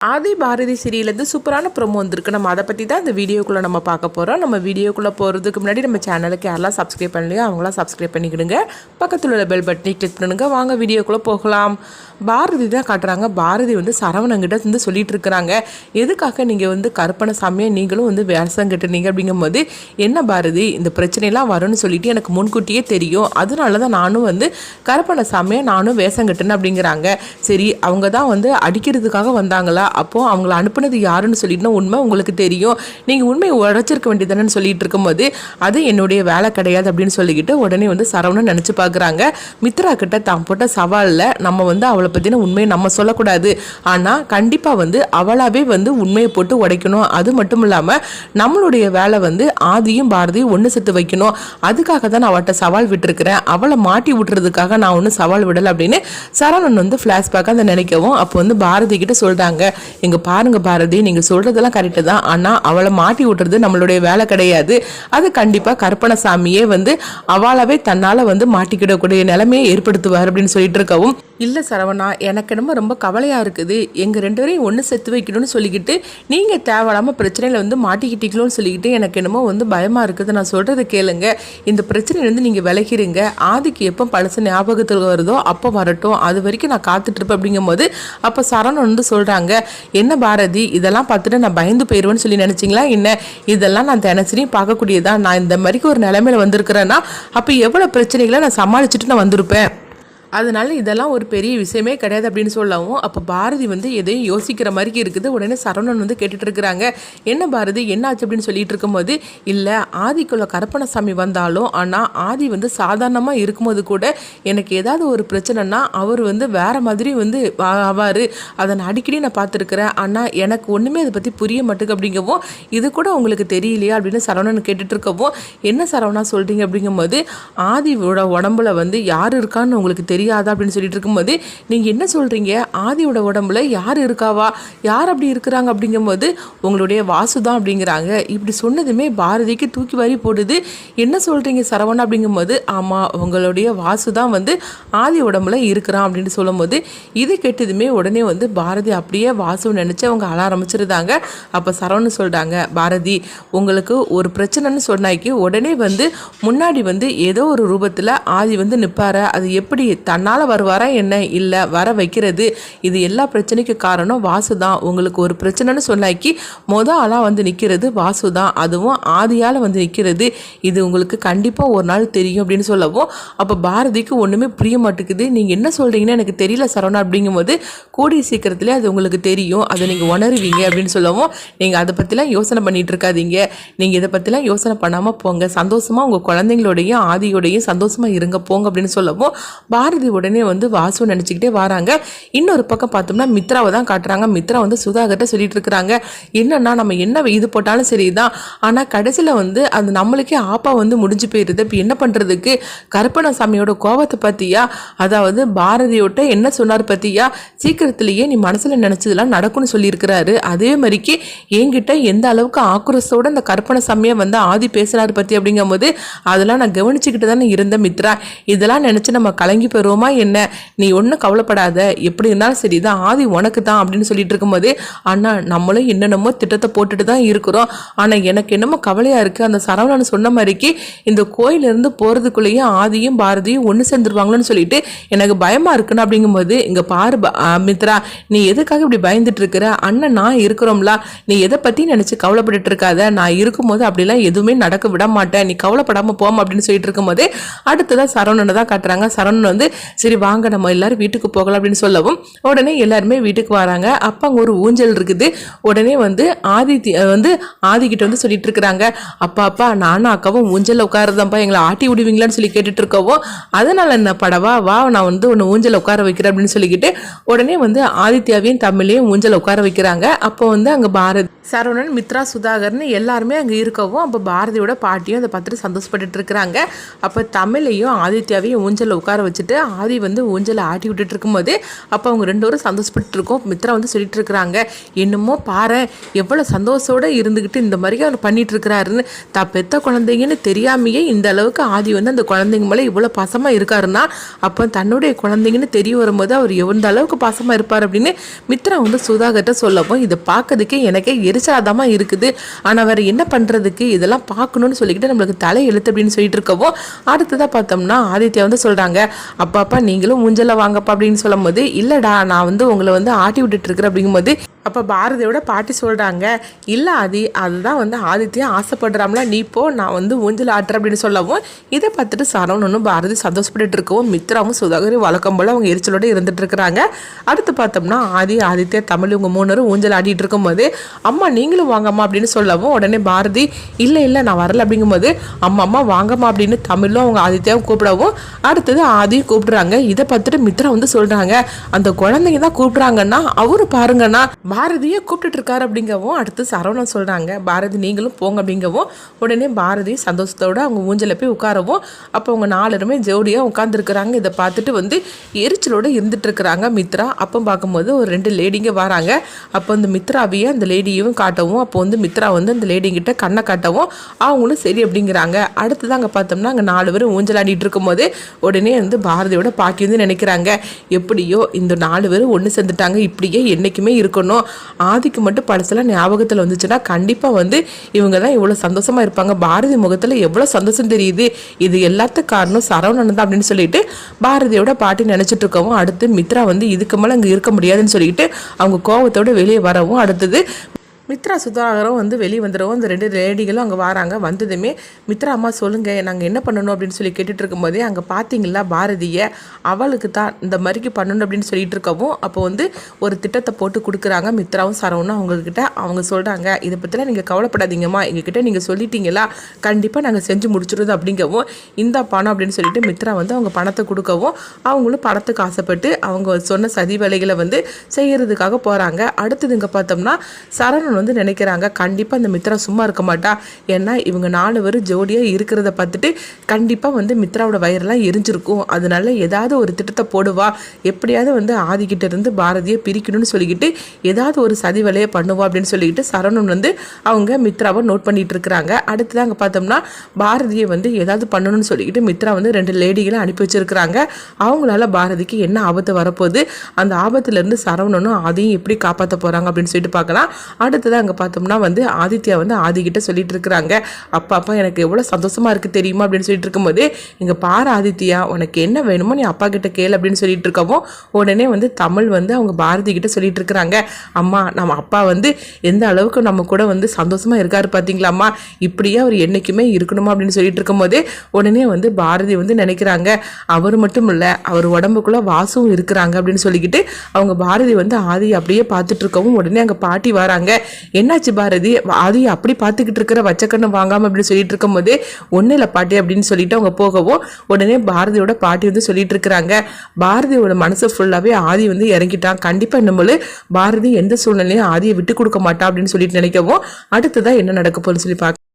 ஆதி பாரதி சீரியலேருந்து சூப்பரான ப்ரோமோ வந்திருக்கு. நம்ம அதை பற்றி தான் இந்த வீடியோக்குள்ளே நம்ம பார்க்க போகிறோம். நம்ம வீடியோக்குள்ளே போகிறதுக்கு முன்னாடி நம்ம சேனலுக்கு யாரெல்லாம் சப்ஸ்கிரைப் பண்ணலையோ அவங்களாம் சப்ஸ்கிரைப் பண்ணிக்கிடுங்க. பக்கத்தில் உள்ள பெல் பட்டனை கிளிக் பண்ணுங்க. வாங்க வீடியோக்குள்ளே போகலாம். பாரதி தான் காட்டுறாங்க. பாரதி சரவணங்கிட்ட சொல்லிட்டு இருக்கிறாங்க, எதுக்காக நீங்கள் கருப்பணசாமியை நீங்களும் வேஷம் கட்டுனீங்க அப்படிங்கும்போது, என்ன பாரதி இந்த பிரச்சனைலாம் வரும்னு சொல்லிட்டு எனக்கு முன்கூட்டியே தெரியும், அதனால தான் நானும் கருப்பணசாமியை நானும் வேஷம் கட்டுனேன் அப்படிங்கிறாங்க. சரி, அவங்க தான் அடிக்கிறதுக்காக வந்தாங்களா? அப்போது அவங்கள அனுப்புனது யாருன்னு சொல்லிட்டுனா உண்மை உங்களுக்கு தெரியும், நீங்கள் உண்மையை உழைச்சிருக்க வேண்டியதானு சொல்லிட்டு இருக்கும்போது, அது என்னுடைய வேலை கிடையாது அப்படின்னு சொல்லிக்கிட்டு உடனே சரவணன் நினச்சி பார்க்குறாங்க. மித்ரா கிட்ட தான் போட்ட சவாலில் நம்ம அவளை பற்றின உண்மையை நம்ம சொல்லக்கூடாது, ஆனால் கண்டிப்பாக அவளாவே உண்மையை போட்டு உடைக்கணும். அது மட்டும் இல்லாமல் நம்மளுடைய வேலை ஆதியும் பாரதியும் ஒன்று சேர்த்து வைக்கணும். அதுக்காக தான் நான் அவட்ட சவால் விட்டுருக்கிறேன், அவளை மாட்டி விட்டுறதுக்காக நான் ஒன்றும் சவால் விடலை அப்படின்னு சரவணன் ஃப்ளாஷ்பேக்காக அதை நினைக்கவும், அப்போ பாரதி கிட்ட சொல்கிறாங்க, இங்க பாருங்க பாரதி, நீங்க சொல்றதெல்லாம் கரெக்டு தான், ஆனா அவளை மாட்டி விட்டுறது நம்மளுடைய வேலை கிடையாது. அது கண்டிப்பா கருப்பணசாமியே அவளாவே தன்னால மாட்டிக்கிடக்கூடிய நிலைமையை ஏற்படுத்துவார் அப்படின்னு சொல்லிட்டு இருக்கவும், இல்ல சரவணா, எனக்கு என்னமோ ரொம்ப கவலையா இருக்குது, எங்க ரெண்டு பேரையும் ஒன்று செத்து வைக்கணும்னு சொல்லிக்கிட்டு நீங்க தேவையில்லாம பிரச்சனையில மாட்டிக்கிட்டீங்களோன்னு சொல்லிக்கிட்டு எனக்கு என்னமோ பயமா இருக்குது. நான் சொல்றது கேளுங்க, இந்த பிரச்சனையிலேருந்து நீங்க விலகிருங்க. ஆதிக்கு எப்போ பழச ஞாபகத்துக்கு வருதோ அப்போ வரட்டும், அது வரைக்கும் நான் காத்துட்டு இருப்பேன் அப்படிங்கும் போது, அப்போ சரவணன் சொல்றாங்க, என்ன பாரதி இதெல்லாம் பார்த்துட்டு நான் பயந்து போயிடுவேன்னு சொல்லி நினைச்சிங்களா என்ன? இதெல்லாம் நான் தினசரியும் பார்க்கக்கூடியதான். நான் இந்த மாதிரிக்கு ஒரு நிலைமையில வந்திருக்கிறேன்னா அப்போ எவ்வளோ பிரச்சனைகளை நான் சமாளிச்சுட்டு நான் வந்திருப்பேன். அதனால இதெல்லாம் ஒரு பெரிய விஷயமே கிடையாது அப்படின்னு சொல்லவும், அப்போ பாரதி எதையும் யோசிக்கிற மாதிரி இருக்குது. உடனே சரவணன் கேட்டுட்டு இருக்கிறாங்க, என்ன பாரதி என்னாச்சு அப்படின்னு சொல்லிட்டு இருக்கும்போது, இல்லை ஆதிக்குள்ள கருப்பணசாமி வந்தாலும், ஆனால் ஆதி சாதாரணமாக இருக்கும்போது கூட எனக்கு ஏதாவது ஒரு பிரச்சனைனா அவர் வேற மாதிரி ஆவார், அதை நான் அடிக்கடி நான் பார்த்துருக்குறேன், ஆனால் எனக்கு ஒன்றுமே அதை பற்றி புரிய மாட்டேங்க அப்படிங்கவும், இது கூட உங்களுக்கு தெரியலையா அப்படின்னு சரவணன் கேட்டுட்டு இருக்கவும், என்ன சரவணா சொல்கிறீங்க அப்படிங்கும்போது, ஆதியோட உடம்புல யார் இருக்கான்னு உங்களுக்கு தெரியாதா அப்படின்னு சொல்லிட்டு இருக்கும்போது, நீங்கள் என்ன சொல்கிறீங்க, ஆதியோட உடம்புல யார் இருக்காவா, யார் அப்படி இருக்கிறாங்க அப்படிங்கும்போது, உங்களுடைய வாசுதான் அப்படிங்கிறாங்க. இப்படி சொன்னதுமே பாரதிக்கு தூக்கி வாரி போடுது. என்ன சொல்கிறீங்க சரவணா அப்படிங்கும்போது, ஆமாம் உங்களுடைய வாசுதான் ஆதி உடம்புல இருக்கிறான் அப்படின்னு சொல்லும்போது, இது கெட்டதுமே உடனே பாரதி அப்படியே வாசு நினச்சி அவங்க அழ ஆரம்பிச்சிருந்தாங்க. அப்போ சரவணன் சொல்கிறாங்க, பாரதி உங்களுக்கு ஒரு பிரச்சனைன்னு சொன்னாக்கி உடனே முன்னாடி ஏதோ ஒரு ரூபத்தில் ஆதி நிற்பார, அது எப்படி தன்னால் வருவாரா என்ன, இல்லை வர வைக்கிறது, இது எல்லா பிரச்சனைக்கு காரணம் வாசு தான். உங்களுக்கு ஒரு பிரச்சனைன்னு சொன்னாக்கி ஆளாக நிற்கிறது வாசு தான், அதுவும் ஆதியால் நிற்கிறது, இது உங்களுக்கு கண்டிப்பாக ஒரு நாள் தெரியும் அப்படின்னு சொல்லவும், அப்போ பாரதிக்கு ஒன்றுமே புரிய மாட்டேங்குது. நீங்கள் என்ன சொல்கிறீங்கன்னு எனக்கு தெரியல சரவணா அப்படிங்கும்போது, கூடிய சீக்கிரத்திலே அது உங்களுக்கு தெரியும், அதை நீங்கள் உணருவீங்க அப்படின்னு சொல்லவும், நீங்கள் அதை பற்றிலாம் யோசனை பண்ணிகிட்டு இருக்காதீங்க, நீங்கள் இதை பற்றிலாம் யோசனை பண்ணாமல் போங்க, சந்தோஷமாக உங்கள் குழந்தைங்களோடையும் ஆதியோடையும் சந்தோஷமாக இருங்க போங்க அப்படின்னு சொல்லவும், பாரதி உடனே வாசு நினச்சிக்கிட்டே வராங்க. இன்னொரு பக்கம் பார்த்தோம்னா மித்ராவை தான் காட்டுறாங்க. மித்ரா சுதாகர்கிட்ட சொல்லிட்டு இருக்கிறாங்க, என்னன்னா நம்ம என்ன இது போட்டாலும் சரிதான், ஆனால் கடைசியில் அது நம்மளுக்கே ஆப்பா முடிஞ்சு போயிடுது, இப்போ என்ன பண்ணுறதுக்கு, கருப்பணசாமியோட கோபத்தை பற்றியா, அதாவது பாரதியோட்ட என்ன சொன்னார் பற்றியா, சீக்கிரத்திலேயே நீ மனசில் நினச்சதெல்லாம் நடக்கும்னு சொல்லியிருக்கிறாரு, அதே மாதிரிக்கு என்கிட்ட எந்த அளவுக்கு ஆக்ரோஷத்தோட இந்த கருப்பணசாமியை ஆதி பேசுனார் பற்றி அப்படிங்கும்போது, அதெல்லாம் நான் கவனிச்சுக்கிட்டு தானே இருந்தேன் மித்ரா, இதெல்லாம் நினச்சி நம்ம கலங்கி போயிடுவோமா என்ன, நீ ஒன்றும் கவலைப்படாத, எப்படி இருந்தாலும் சரிதான், ஆதி உனக்கு தான் அப்படின்னு சொல்லிட்டு இருக்கும்போது, அண்ணா நம்மளும் என்னென்னமோ திட்டத்தை போட்டுட்டு தான் இருக்கிறோம், ஆனால் எனக்கு என்னமோ கவலையாக இருக்குது, அந்த சரவணன் சொன்ன மாதிரிக்கு இந்த கோயிலிருந்து போகிறதுக்குள்ளேயே ஆதியும் பாரதியும் ஒன்று சேர்ந்துருவாங்களோன்னு சொல்லிட்டு எனக்கு பயமாக இருக்குன்னு அப்படிங்கும்போது, இங்கே பாரு மித்ரா, நீ எதுக்காக இப்படி பயந்துட்டு இருக்கிற, அண்ணன் நான் இருக்கிறோம்ல, நீ எதை பற்றி நினச்சி கவலைப்பட்டுட்டு இருக்காத, நான் இருக்கும்போது அப்படிலாம் எதுவுமே நடக்க விட மாட்டேன், நீ கவலைப்படாமல் போமா அப்படின்னு சொல்லிட்டு இருக்கும்போது, அடுத்ததான் சரவணனை தான் காட்டுறாங்க. சரவணன் சரி வாங்க நம்ம எல்லாரும் வீட்டுக்கு போகலாம் அப்படின்னு சொல்லவும், உடனே எல்லாருமே வீட்டுக்கு வராங்க. அப்போ அங்கே ஒரு ஊஞ்சல் இருக்குது. உடனே ஆதிக்கிட்ட சொல்லிட்டு இருக்கிறாங்க, அப்பா அப்பா நானும் அக்காவும் ஊஞ்சல் உட்காரதான்ப்பா, எங்களை ஆட்டி விடுவீங்களான்னு சொல்லி கேட்டுட்டு இருக்கவும், அதனால என்ன படவா வா, நான் ஒன்று ஊஞ்சல் உட்கார வைக்கிறேன் அப்படின்னு சொல்லிக்கிட்டு உடனே ஆதித்யாவையும் தமிழையும் ஊஞ்சல் உட்கார வைக்கிறாங்க. அப்போ அங்கே பாரதி, சரவணன், மித்ரா, சுதாகர்னு எல்லாருமே அங்கே இருக்கவும், அப்போ பாரதியோட பாட்டியும் அதை பார்த்துட்டு சந்தோஷப்பட்டுட்டு இருக்கிறாங்க. அப்போ தமிழையும் ஆதித்யாவையும் ஊஞ்சல் உட்கார வச்சுட்டு ஆதி வந்து ஊஞ்சலை ஆட்டி விட்டுட்டு இருக்கும்போது அப்போ அவங்க 2 பேரும் சந்தோஷப்பட்டு இருக்கோம். மித்ரா வந்து சொல்லிட்டு இருக்கிறாங்க, என்னமோ பாரு எவ்வளோ சந்தோஷத்தோடு இருந்துக்கிட்டு இந்த மாதிரி அவர் பண்ணிட்டு இருக்கிறாருன்னு. தான் பெத்த குழந்தைங்கன்னு தெரியாமையே இந்த அளவுக்கு ஆதி வந்து அந்த குழந்தைங்க மேலே இவ்வளோ பாசமாக இருக்காருன்னா அப்போ தன்னுடைய குழந்தைங்கன்னு தெரிய வரும்போது அவர் எந்த அளவுக்கு பாசமாக இருப்பார் அப்படின்னு மித்ரா வந்து சுதாகர்கிட்ட சொல்லவும் இதை பார்க்கறதுக்கே எனக்கே எரிச்சலாதாமா இருக்குது. ஆனால் வேறு என்ன பண்ணுறதுக்கு, இதெல்லாம் பார்க்கணும்னு சொல்லிக்கிட்டு நம்மளுக்கு தலை எழுத்து அப்படின்னு சொல்லிட்டு இருக்கவும் அடுத்ததாக பார்த்தோம்னா ஆதித்யா வந்து சொல்கிறாங்க, அப்பாப்பா நீங்களும் ஊஞ்சல வாங்கப்பா அப்படின்னு சொல்லும் போது இல்லைடா நான் வந்து உங்களை வந்து ஆட்டி விட்டுட்டு இருக்கிறேன் அப்படிங்கும்போது அப்போ பாரதியோட பாட்டி சொல்கிறாங்க, இல்லை அதுதான் வந்து ஆதித்யா ஆசைப்படுறாம்ல, நீ போ நான் வந்து ஊஞ்சல் ஆட்டுறேன் அப்படின்னு சொல்லவும் இதை பார்த்துட்டு சரவணனும் பாரதி சந்தோஷப்பட்டு இருக்கவும் மித்ராவும் சுதாகரும் வழக்கம் போல் அவங்க எரிச்சலோடு இருந்துட்டு இருக்கிறாங்க. அடுத்து பார்த்தோம்னா ஆதித்யா தமிழ் இவங்க 3 பேரும் ஊஞ்சல் ஆடிட்டு இருக்கும்போது அம்மா நீங்களும் வாங்கம்மா அப்படின்னு சொல்லவும் உடனே பாரதி இல்லை நான் வரல அப்படிங்கும்போது அம்மா வாங்கம்மா அப்படின்னு தமிழும் அவங்க ஆதித்யாவும் கூப்பிடவும் அடுத்தது ஆதியும் கூப்பிடுறாங்க. இதை பார்த்துட்டு மித்ரா வந்து சொல்கிறாங்க, அந்த குழந்தைங்க தான் கூப்பிட்றாங்கன்னா அவரு பாருங்கன்னா பாரதியை கூப்பிட்டுட்டு இருக்காரு அப்படிங்கவும் அடுத்து சரவணன் சொல்கிறாங்க, பாரதி நீங்களும் போங்க அப்படிங்கவும் உடனே பாரதி சந்தோஷத்தோடு அவங்க ஊஞ்சலை போய் உட்காரவும் அப்போ அவங்க 4 பேருமே ஜோடியாக உட்காந்துருக்குறாங்க. இதை பார்த்துட்டு வந்து எரிச்சலோடு இருந்துட்டு இருக்கிறாங்க மித்ரா. அப்போ பார்க்கும்போது ஒரு 2 லேடிங்க வராங்க. அப்போ அந்த மித்ராவையே அந்த லேடியும் காட்டவும் அப்போ வந்து மித்ரா வந்து அந்த லேடிங்கிட்ட கண்ணை காட்டவும் அவங்களும் சரி அப்படிங்கிறாங்க. அடுத்தது அங்கே பார்த்தோம்னா அங்கே 4 பேரும் ஊஞ்சல் ஆடிட்டு இருக்கும்போது உடனே வந்து பாரதியோட பாட்டி வந்து நினைக்கிறாங்க, எப்படியோ இந்த 4 பேரும் ஒன்று சேர்ந்துட்டாங்க, இப்படியே என்றைக்குமே இருக்கணும், ஆதிக்கு மட்டும் பழசெல்லாம் ஞாபகத்தில் வந்துச்சுன்னா கண்டிப்பாக வந்து இவங்க தான் இவ்வளோ சந்தோஷமாக இருப்பாங்க, பாரதி முகத்தில் எவ்வளோ சந்தோஷம் தெரியுது, இது எல்லாத்துக்கும் காரணம் சரவணன் தான் அப்படின்னு சொல்லிட்டு பாரதியோட பாட்டி நினச்சிட்டு இருக்கவும் அடுத்து மித்ரா வந்து இதுக்கு மேலே அங்கே இருக்க முடியாதுன்னு சொல்லிட்டு அவங்க கோபத்தோடு வெளியே வரவும் அடுத்தது மித்ரா சுதாகரும் வந்து வெளியே வந்துடவும் அந்த 2 லேடிகளும் அங்கே வராங்க. வந்ததுமே மித்ரா அம்மா சொல்லுங்கள் நாங்கள் என்ன பண்ணணும் அப்படின்னு சொல்லி கேட்டுட்டு இருக்கும்போதே அங்கே பார்த்தீங்களா பாரதியை அவளுக்கு தான் இந்த மாதிரிக்கு பண்ணணும் அப்படின்னு சொல்லிட்டு இருக்கவும் அப்போ வந்து ஒரு திட்டத்தை போட்டு கொடுக்குறாங்க மித்ராவும் சரவணும் அவங்கக்கிட்ட. அவங்க சொல்கிறாங்க, இதை பற்றிலாம் நீங்கள் கவலைப்படாதீங்கம்மா, எங்ககிட்ட நீங்கள் சொல்லிட்டீங்களா கண்டிப்பாக நாங்கள் செஞ்சு முடிச்சிடுறது அப்படிங்கவும் இந்த பணம் அப்படின்னு சொல்லிட்டு மித்ரா வந்து அவங்க பணத்தை கொடுக்கவும் அவங்களும் பணத்துக்கு ஆசைப்பட்டு அவங்க சொன்ன சதி வேலைகளை வந்து செய்கிறதுக்காக போகிறாங்க. அடுத்தது இங்கே பார்த்தோம்னா சரவணன் வந்து நினைக்கிறாங்க, கண்டிப்பாக இந்த மித்ரா சும்மா இருக்க மாட்டா, ஏன்னா இவங்க 4 பேரும் ஜோடியாக இருக்கிறத பார்த்துட்டு கண்டிப்பாக வந்து மித்ராவோட வயிறெல்லாம் எரிஞ்சிருக்கும், அதனால ஏதாவது ஒரு திட்டத்தை போடுவா, எப்படியாவது வந்து ஆதிக்கிட்ட இருந்து பாரதியை பிரிக்கணும்னு சொல்லிக்கிட்டு ஏதாவது ஒரு சதி வேலையை பண்ணுவா அப்படின்னு சொல்லிக்கிட்டு சரவணன் வந்து அவங்க மித்ராவை நோட் பண்ணிட்டு இருக்கிறாங்க. அடுத்ததான் அங்கே பார்த்தோம்னா பாரதியை வந்து ஏதாவது பண்ணணும்னு சொல்லிக்கிட்டு மித்ரா வந்து 2 லேடிகளை அனுப்பி வச்சிருக்கிறாங்க. அவங்களால பாரதிக்கு என்ன ஆபத்து வரப்போகுது, அந்த ஆபத்துலேருந்து சரவணனும் ஆதியும் எப்படி காப்பாற்ற போகிறாங்க அப்படின்னு சொல்லிட்டு பார்க்கலாம். அடுத்தது அங்கே பார்த்தோம்னா வந்து ஆதித்யா வந்து ஆதிக்கிட்ட சொல்லிட்டு இருக்கிறாங்க, அப்பா எனக்கு எவ்வளோ சந்தோஷமாக இருக்குது தெரியுமா அப்படின்னு சொல்லிட்டு இருக்கும்போது இங்கே பாரு ஆதித்யா உனக்கு என்ன வேணுமோ நீ அப்பா கிட்ட கேளு அப்படின்னு சொல்லிட்டு இருக்கவும் உடனே வந்து தமிழ் வந்து அவங்க பாரதி கிட்ட சொல்லிட்டு இருக்கிறாங்க, அம்மா நம்ம அப்பா வந்து எந்த அளவுக்கு நம்ம கூட வந்து சந்தோஷமாக இருக்காரு பார்த்தீங்களாம்மா, இப்படியே அவர் என்றைக்குமே இருக்கணுமா அப்படின்னு சொல்லிட்டு இருக்கும்போது உடனே வந்து பாரதி வந்து நினைக்கிறாங்க, அவர் மட்டும் இல்லை அவர் உடம்புக்குள்ளே வாசும் இருக்கிறாங்க அப்படின்னு சொல்லிக்கிட்டு அவங்க பாரதி வந்து ஆதி அப்படியே பார்த்துட்டு இருக்கவும் உடனே அங்கே பாட்டி வராங்க, என்னாச்சு பாரதி ஆதி அப்படி பார்த்துக்கிட்டு இருக்கிற வச்சக்கண்ணு வாங்காமல் அப்படின்னு சொல்லிட்டு இருக்கும்போது ஒன்றும் இல்லை பாட்டி அப்படின்னு சொல்லிட்டு அவங்க போகவும் உடனே பாரதியோட பாட்டி வந்து சொல்லிட்டு இருக்கிறாங்க, பாரதியோட மனசு ஃபுல்லாகவே ஆதி வந்து இறங்கிட்டான், கண்டிப்பாக நம்மளு பாரதி எந்த சூழ்நிலையும் ஆதியை விட்டு கொடுக்க மாட்டா அப்படின்னு சொல்லிட்டு நினைக்கவும் அடுத்ததான் என்ன நடக்க போகுதுன்னு சொல்லி பார்க்க